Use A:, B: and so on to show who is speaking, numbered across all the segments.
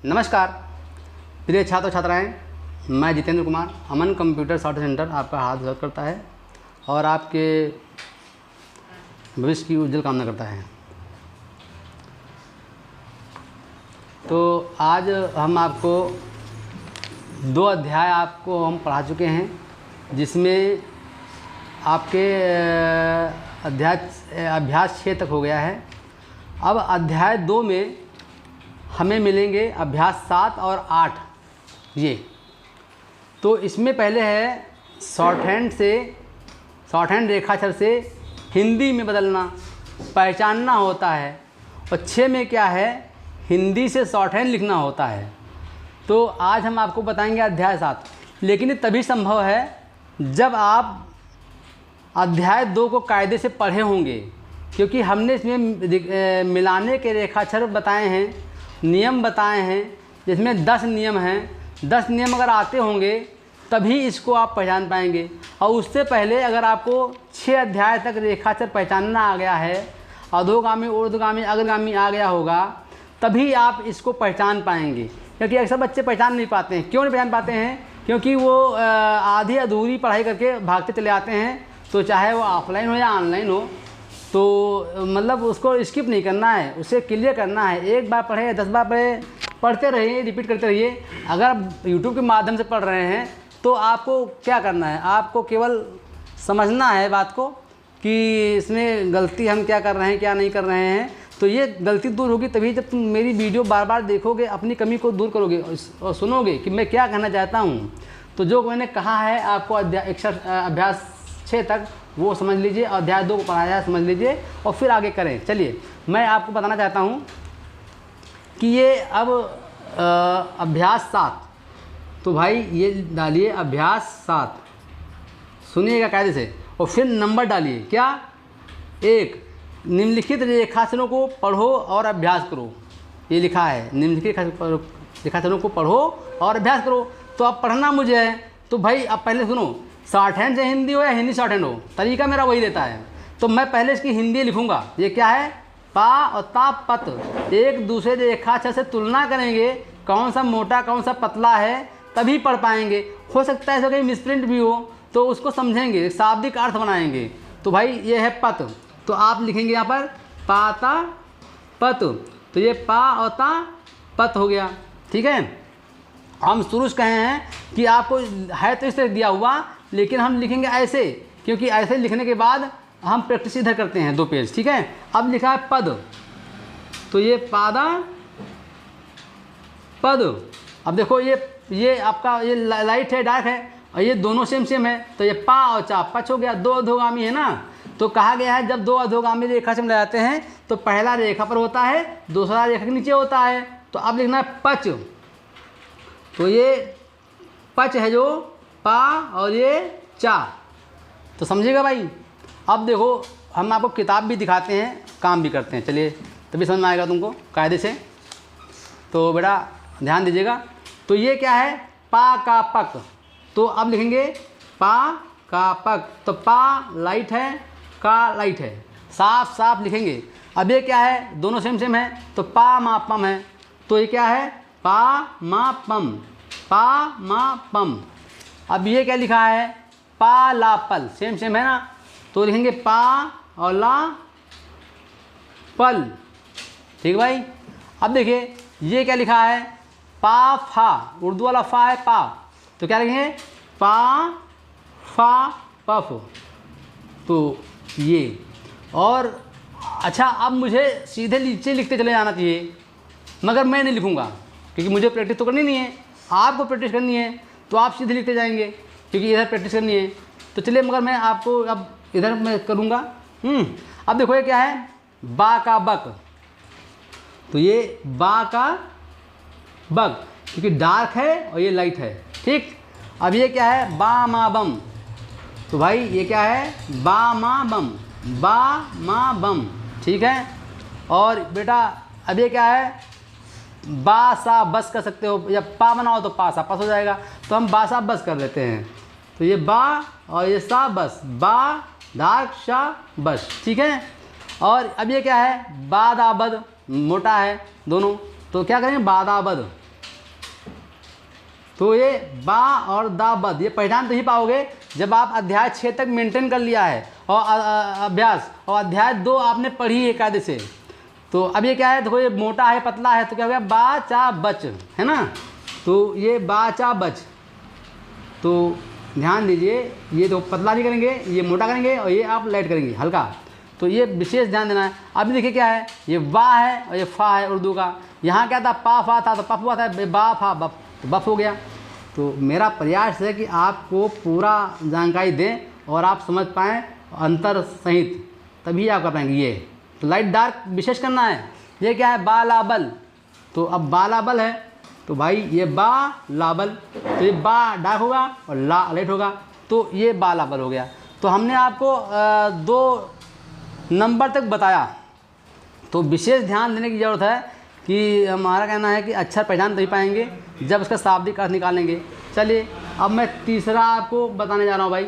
A: नमस्कार प्रिय छात्र छात्राएं, मैं जितेंद्र कुमार अमन कंप्यूटर सॉफ्टवेयर सेंटर आपका हाथ स्वागत करता है और आपके भविष्य की उज्जवल कामना करता है। तो आज हम आपको 2 अध्याय आपको हम पढ़ा चुके हैं, जिसमें आपके अभ्यास 6 तक हो गया है। अब अध्याय 2 में हमें मिलेंगे अभ्यास 7 और 8 ये। तो इसमें पहले है शॉर्ट हैंड रेखाक्षर से हिंदी में बदलना, पहचानना होता है। और 6 में क्या है, हिंदी से शॉर्ट हैंड लिखना होता है। तो आज हम आपको बताएंगे अध्याय 7, लेकिन ये तभी संभव है जब आप अध्याय 2 को कायदे से पढ़े होंगे, क्योंकि हमने इसमें मिलाने के रेखाक्षर बताए हैं, नियम बताए हैं, जिसमें 10 नियम हैं। 10 नियम अगर आते होंगे तभी इसको आप पहचान पाएंगे। और उससे पहले अगर आपको 6 अध्याय तक रेखाक्षर पहचानना आ गया है, अधोगामी ऊर्ध्वगामी अग्रगामी आ गया होगा, तभी आप इसको पहचान पाएंगे। क्योंकि अक्सर बच्चे पहचान नहीं पाते हैं। क्यों नहीं पहचान पाते हैं? क्योंकि वो आधी अधूरी पढ़ाई करके भागते चले आते हैं। तो चाहे वो ऑफलाइन हो या ऑनलाइन हो, तो मतलब उसको स्किप नहीं करना है, उसे क्लियर करना है। एक बार पढ़े 10 बार पढ़े, पढ़ते रहिए, रिपीट करते रहिए। अगर यूट्यूब के माध्यम से पढ़ रहे हैं तो आपको क्या करना है, आपको केवल समझना है बात को कि इसमें गलती हम क्या कर रहे हैं, क्या नहीं कर रहे हैं। तो ये गलती दूर होगी तभी जब तुम मेरी वीडियो बार बार देखोगे, अपनी कमी को दूर करोगे और सुनोगे कि मैं क्या कहना चाहता हूँ। तो जो मैंने कहा है आपको अभ्यास 6 तक वो समझ लीजिए, अध्याय 2 को पढ़ाया है समझ लीजिए और फिर आगे करें। चलिए मैं आपको बताना चाहता हूँ कि ये अब अभ्यास 7, तो भाई ये डालिए अभ्यास 7, सुनिएगा कायदे से, और फिर नंबर डालिए। क्या? 1, निम्नलिखित रेखाक्षरों को पढ़ो और अभ्यास करो। ये लिखा है, निम्नलिखित रेखाक्षरों को पढ़ो और अभ्यास करो। तो अब पढ़ना मुझे है, तो भाई अब पहले सुनो, शॉर्ट हैंड से हिंदी हो या हिंदी शॉर्ट हैंड हो, तरीका मेरा वही रहता है। तो मैं पहले इसकी हिंदी लिखूंगा। ये क्या है? पा और ता पत एक दूसरे रेखाक्षर से तुलना करेंगे, कौन सा मोटा कौन सा पतला है, तभी पढ़ पाएंगे। हो सकता है ऐसा कहीं मिसप्रिंट भी हो तो उसको समझेंगे, शाब्दिक अर्थ बनाएंगे। तो भाई ये है पत, तो आप लिखेंगे यहाँ पर पाता पत। तो ये पा और ता पत हो गया, ठीक है। हम शुरू से कहे हैं कि आपको है तो इस तरह दिया हुआ, लेकिन हम लिखेंगे ऐसे, क्योंकि ऐसे लिखने के बाद हम प्रैक्टिस इधर करते हैं 2 पेज, ठीक है। अब लिखा है पद, तो ये पादा पद। अब देखो ये आपका ये लाइट है डार्क है, और ये दोनों सेम है। तो ये पा और चा पच हो गया। 2 अधोगामी है ना, तो कहा गया है जब 2 अधोगामी रेखा से मिलाते हैं तो पहला रेखा पर होता है, दूसरा रेखा के नीचे होता है। तो अब लिखना है पच, तो ये पच है जो पा और ये चा, तो समझिएगा भाई। अब देखो हम आपको किताब भी दिखाते हैं, काम भी करते हैं, चलिए तभी समझ में आएगा तुमको कायदे से। तो बेटा ध्यान दीजिएगा। तो ये क्या है? पा का पक। तो अब लिखेंगे पा का पक। तो पा लाइट है, का लाइट है, साफ साफ लिखेंगे। अब ये क्या है? दोनों सेम है, तो पा मा पम है। तो ये क्या है? पा मा पम, पा मा पम। अब ये क्या लिखा है? पा ला पल, सेम है ना, तो लिखेंगे पा और ला पल, ठीक भाई। अब देखिए ये क्या लिखा है? पा फा, उर्दू वाला फा है पा, तो क्या लिखेंगे? पा फा पफ। तो ये, और अच्छा अब मुझे सीधे नीचे लिखते चले जाना चाहिए, मगर मैं नहीं लिखूँगा क्योंकि मुझे प्रैक्टिस तो करनी नहीं है, आपको प्रैक्टिस करनी है। तो आप सीधे लिखते जाएंगे क्योंकि इधर प्रैक्टिस करनी है। तो चलिए मगर मैं आपको अब इधर मैं करूँगा। अब देखो ये क्या है? बा का बक। तो ये बा का बक, क्योंकि डार्क है और ये लाइट है, ठीक। अब ये क्या है? बा मा बम। तो भाई ये क्या है? बा मा बम, बा मा बम, ठीक है। और बेटा अब ये क्या है? बा सा बस कर सकते हो, या पा बनाओ तो पा सा पस हो जाएगा, तो हम बा सा बस कर लेते हैं। तो ये बा और ये सा बस, बा डार्क शा बस, ठीक है। और अब ये क्या है? बादाबद, मोटा है दोनों, तो क्या करेंगे? बादाबद, तो ये बा और दा बद ये पहचान तभी पाओगे जब आप अध्याय 6 तक मेंटेन कर लिया है और अभ्यास, और अध्याय 2 आपने पढ़ी है कायदे से। तो अब ये क्या है, देखो ये मोटा है पतला है, तो क्या हो गया बा चा बच, है ना। तो ये बा चा बच, तो ध्यान दीजिए, ये तो पतला नहीं करेंगे, ये मोटा करेंगे और ये आप लाइट करेंगे हल्का। तो ये विशेष ध्यान देना है। अभी देखिए क्या है, ये वा है और ये फा है उर्दू का। यहाँ क्या था, पा फा था तो पफ हुआ था, बा फा बफ तो बफ हो गया। तो मेरा प्रयास है कि आपको पूरा जानकारी दें और आप समझ पाएँ अंतर सहित, तभी आप कर पाएंगे। ये तो लाइट डार्क विशेष करना है। ये क्या है, बालाबल, तो अब बालाबल है तो भाई ये बा लाबल, तो ये बा डार्क होगा और ला लाइट होगा, तो ये बालाबल हो गया। तो हमने आपको 2 नंबर तक बताया। तो विशेष ध्यान देने की ज़रूरत है कि हमारा कहना है कि अक्षर पहचान तभी पाएंगे जब उसका शाब्दिक अर्थ निकालेंगे। चलिए अब मैं तीसरा आपको बताने जा रहा हूँ भाई।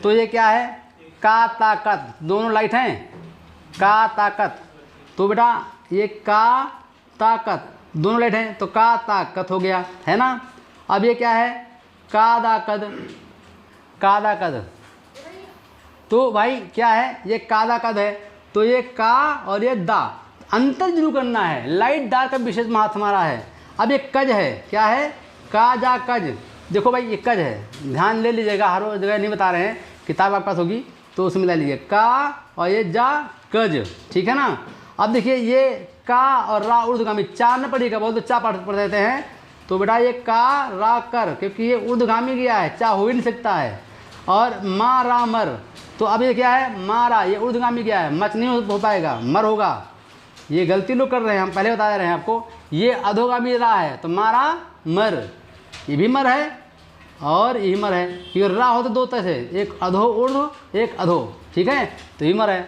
A: तो ये क्या है, का ताकत, दोनों लाइट हैं, का ताकत। तो बेटा ये का ताकत दोनों लाइट हैं, तो का ताकत हो गया, है ना। अब ये क्या है, का दाकद, का दाकद। तो भाई क्या है, ये का दाकद है, तो ये का और ये दा अंतर जरूर करना है। लाइट डार्क का विशेष महत्व हमारा है। अब ये कज है, क्या है, का जा कज। देखो भाई ये कज है, ध्यान ले लीजिएगा, हर जगह नहीं बता रहे हैं, किताब आपके पास होगी तो उसमें ले लीजिए, का और ये जा कज, ठीक है ना। अब देखिए ये का और रा ऊर्ध्वगामी, चा न पढ़िएगा, बहुत तो चा पढ़ देते हैं। तो बेटा ये का रा कर, क्योंकि ये ऊर्ध्वगामी गया है, चा हो ही नहीं सकता है। और मा रा मर, तो अब ये क्या है, मारा, ये ऊर्ध्वगामी गया है, मच नहीं हो पाएगा, मर होगा। ये गलती लोग कर रहे हैं, हम पहले बता रहे हैं आपको। ये अधोगामी रा है तो मारा मर, ये भी मर है और ये मर है। ये रा हो तो 2 तरह से, एक अधो ऊर्ध्व एक अधो, ठीक है, तो ये मर है।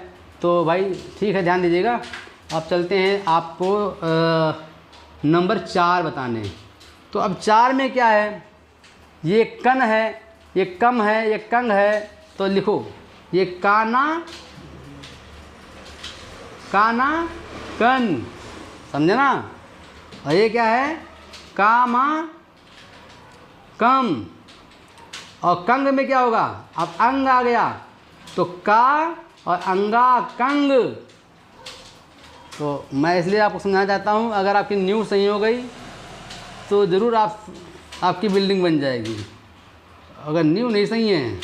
A: तो भाई ठीक है, ध्यान दीजिएगा। अब चलते हैं आपको नंबर 4 बताने। तो अब 4 में क्या है, ये कन है, ये कम है, ये कंग है, तो लिखो ये काना, काना कन, समझे ना। और ये क्या है, कामा कम। और कंग में क्या होगा, अब अंग आ गया तो का और अंगा कंग। तो मैं इसलिए आपको समझाना चाहता हूँ, अगर आपकी नींव सही हो गई तो ज़रूर आपकी बिल्डिंग बन जाएगी। अगर नींव नहीं सही है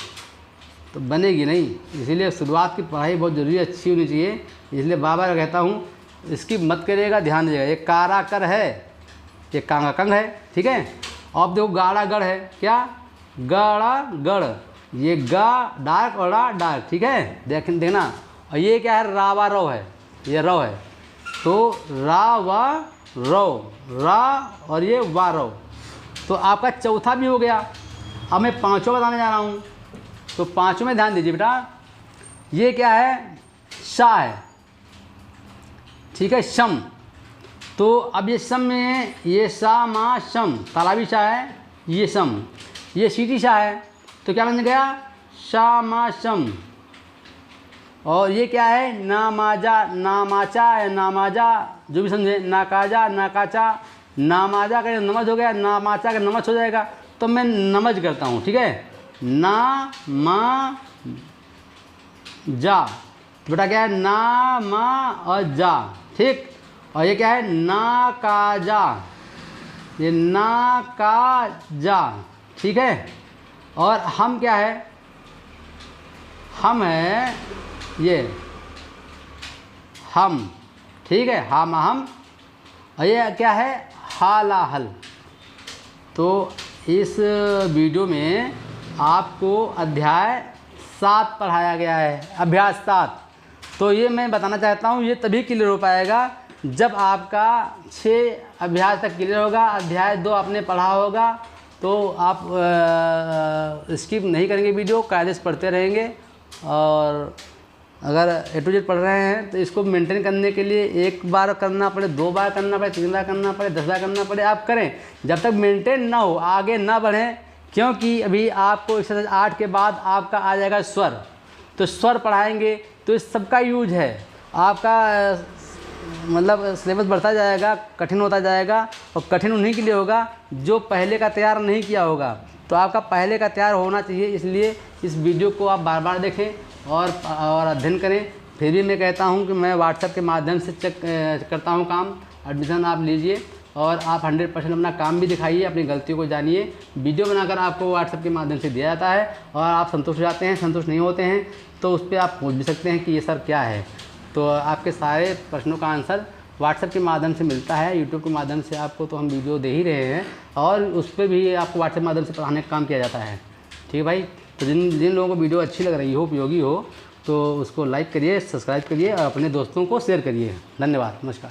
A: तो बनेगी नहीं। इसीलिए शुरुआत की पढ़ाई बहुत ज़रूरी, अच्छी होनी चाहिए। इसलिए बार बार कहता हूँ इसकी मत करिएगा, ध्यान दीजिएगा। ये कारा कर है, ये कांगा कंग है, ठीक है। अब देखो गाड़ा गढ़ है, क्या, गाड़ा गढ़, ये गा डार्क और रा डार्क, ठीक है, देखना। और ये क्या है, रावा रव है, ये रव है, तो रा वा रव, रा और ये वा रव। तो आपका चौथा भी हो गया। अब मैं 5वां बताने जा रहा हूँ। तो 5वें में ध्यान दीजिए बेटा, ये क्या है, शा है, ठीक है, शम। तो अब ये शम में ये सा मा शम, तालाबी शाह है, ये शम, ये सीटी शाह है, तो क्या बन गया, शा मा शम। और ये क्या है, नामाजा, नामाचा या नामाजा, जो भी समझे, नाकाजा नाकाचा, नामाजा का नमज हो गया, नामाचा का नमज हो जाएगा, तो मैं नमज करता हूँ, ठीक है, ना मा जा। बेटा क्या है, ना मा और जा, ठीक। और ये क्या है, ना का जा, ये ना का जा, ठीक है। और हम क्या है, हम है ये हम, ठीक है, हम हम। और ये क्या है, हाला हल। तो इस वीडियो में आपको अध्याय 7 पढ़ाया गया है, अभ्यास 7। तो ये मैं बताना चाहता हूँ, ये तभी क्लियर हो पाएगा जब आपका 6 अभ्यास तक क्लियर होगा, अध्याय 2 आपने पढ़ा होगा। तो आप स्किप नहीं करेंगे वीडियो, कायदे से पढ़ते रहेंगे। और अगर A to Z पढ़ रहे हैं तो इसको मेंटेन करने के लिए 1 बार करना पड़े, 2 बार करना पड़े, 3 बार करना पड़े, 10 बार करना पड़े, आप करें। जब तक मेंटेन ना हो आगे ना बढ़ें, क्योंकि अभी आपको एक्सरसाइज 8 के बाद आपका आ जाएगा स्वर। तो स्वर पढ़ाएंगे तो इस सबका यूज है। आपका मतलब सिलेबस बढ़ता जाएगा, कठिन होता जाएगा, और कठिन उन्हीं के लिए होगा जो पहले का तैयार नहीं किया होगा। तो आपका पहले का तैयार होना चाहिए, इसलिए इस वीडियो को आप बार बार देखें और अध्ययन करें। फिर भी मैं कहता हूं कि मैं व्हाट्सएप के माध्यम से चेक करता हूं काम। एडमिशन आप लीजिए और आप 100% अपना काम भी दिखाइए, अपनी गलतियों को जानिए। वीडियो बनाकर आपको व्हाट्सएप के माध्यम से दिया जाता है और आप संतुष्ट हो जाते हैं, संतुष्ट नहीं होते हैं तो उस पर आप पूछ भी सकते हैं कि ये सर क्या है। तो आपके सारे प्रश्नों का आंसर व्हाट्सएप के माध्यम से मिलता है। यूट्यूब के माध्यम से आपको तो हम वीडियो दे ही रहे हैं और उस पर भी आपको व्हाट्सएप के माध्यम से पढ़ाने का काम किया जाता है। ठीक है भाई। तो जिन लोगों को वीडियो अच्छी लग रही हो, उपयोगी हो, तो उसको लाइक करिए, सब्सक्राइब करिए और अपने दोस्तों को शेयर करिए। धन्यवाद, नमस्कार।